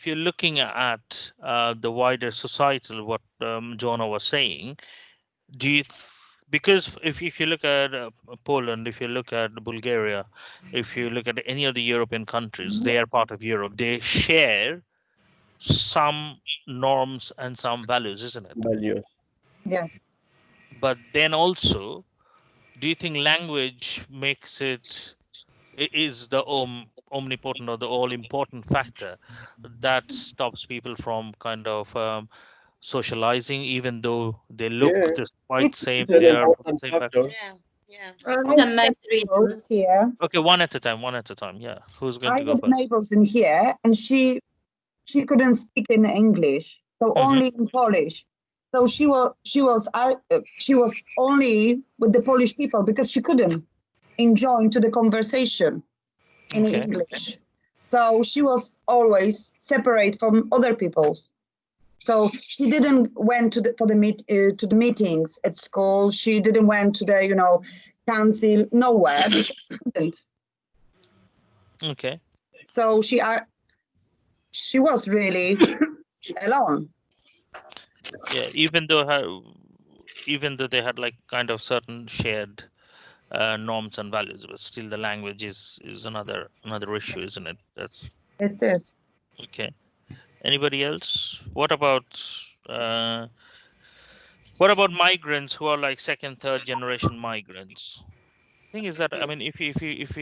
you're looking at the wider societal, what Jonah was saying, do you because if you look at Poland, if you look at Bulgaria, if you look at any of the European countries, they are part of Europe. They share some norms and some values, isn't it? Values. Yeah. But then also, do you think language makes it is the omnipotent or the all important factor that stops people from kind of socializing, even though they look Yeah, quite same, it's an they are important same background? factor. Yeah, yeah. I It's a have nice neighbors reason. here. Okay, one at a time, one at a time. Yeah, who's going I to go have first? neighbors in here, and she couldn't speak in English, so only in Polish. So she was only with the Polish people because she couldn't join to the conversation in Okay. English. So she was always separate from other people. So she didn't went to the meetings at school. She didn't went to the council nowhere because she couldn't. Okay. So she was really alone. Yeah, even though they had like kind of certain shared norms and values, but still the language is another issue, isn't it? That's It is. okay. Anybody else? What about migrants who are like second, third generation migrants? Thing is that, I mean, if you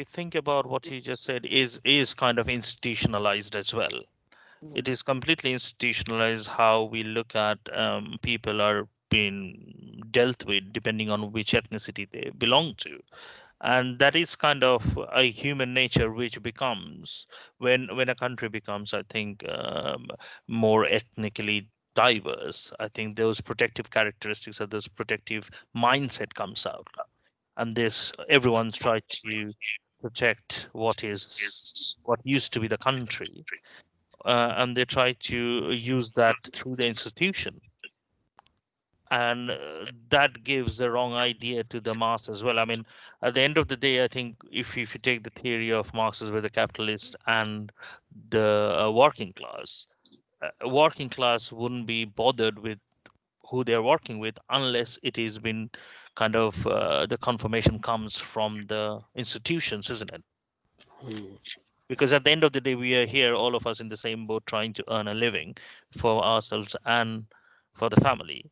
think about what you just said, is kind of institutionalized as well. It is completely institutionalized how we look at people are being dealt with depending on which ethnicity they belong to, and that is kind of a human nature which becomes when a country becomes, I think, more ethnically diverse. I think those protective characteristics or those protective mindset comes out, and this everyone's tried to protect what used to be the country, and they try to use that through the institution, and that gives the wrong idea to the mass as well. I mean, at the end of the day, I think if you take the theory of Marx's with the capitalist and the working class wouldn't be bothered with who they're working with unless it has been kind of the confirmation comes from the institutions, isn't it? Mm. Because at the end of the day, we are here, all of us in the same boat, trying to earn a living for ourselves and for the family.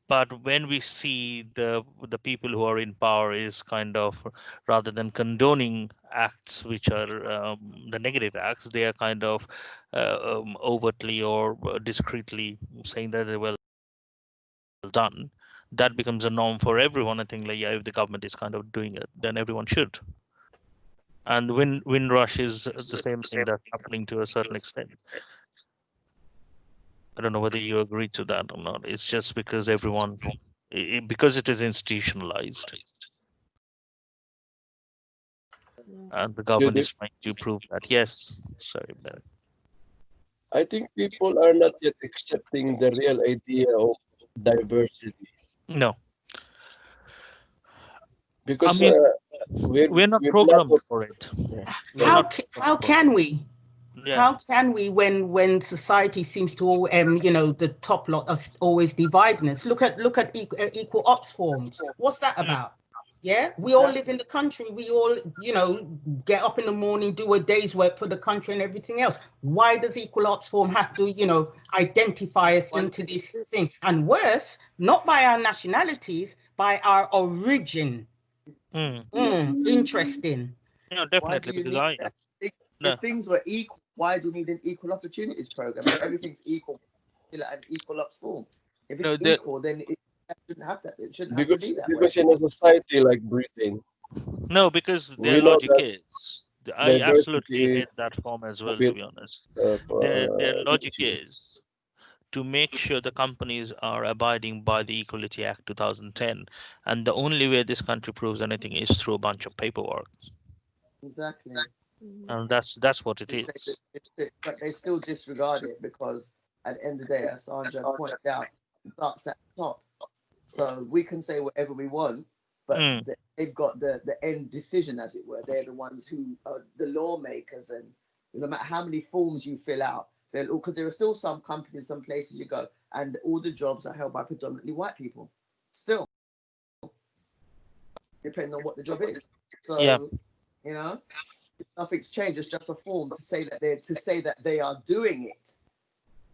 But when we see the people who are in power is kind of, rather than condoning acts which are the negative acts, they are kind of overtly or discreetly saying that they're well done. That becomes a norm for everyone. I think, like, yeah, if the government is kind of doing it, then everyone should. And Windrush is the same thing that's happening to a certain extent. I don't know whether you agree to that or not. It's just because everyone, because it is institutionalized, and the government Judith, is trying to prove that. Yes, sorry, Ben. I think people are not yet accepting the real idea of diversity No, I because mean, we've we're not we've not. programmed for it. Yeah, go We're ahead. not How programmed for it. can we? Yeah. How can we when society seems to the top lot are always dividing us? Look at equal ops forms. What's that Mm. about? Yeah, we all live in the country. We all get up in the morning, do a day's work for the country and everything else. Why does equal ops form have to identify us into this thing? And worse, not by our nationalities, by our origin. Mm. Interesting. Yeah, Why do definitely. you Because need I that? no, If things were equal, why do you need an equal opportunities program? If everything's equal, an equal ups form. If it's no, equal, then it shouldn't have that. It shouldn't have to Because be that way. because in a society like Britain, no, because their we know logic that is. I absolutely diversity is hate that form as well, to built be honest. of Their logic unity. is to make sure the companies are abiding by the Equality Act 2010, and the only way this country proves anything is through a bunch of paperwork, Exactly. and that's what it is. But they still disregard it because at the end of the day, as Sandra pointed out, it starts at the top. So we can say whatever we want, but Mm, they've got the end decision, as it were. They're the ones who are the lawmakers, and No matter how many forms you fill out, because there are still some companies, some places you go, and all the jobs are held by predominantly white people. Still, depending on what the job is. So, Yeah. you know, nothing's changed. It's just a form to say that they are doing it.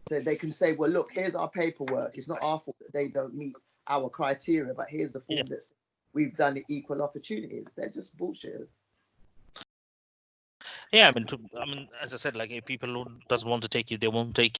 So they can say, well, look, here's our paperwork. It's not our fault that they don't meet our criteria, but here's the form that we've done equal opportunities. They're just bullshitters. Yeah, I mean, as I said, like if people who doesn't want to take you, they won't take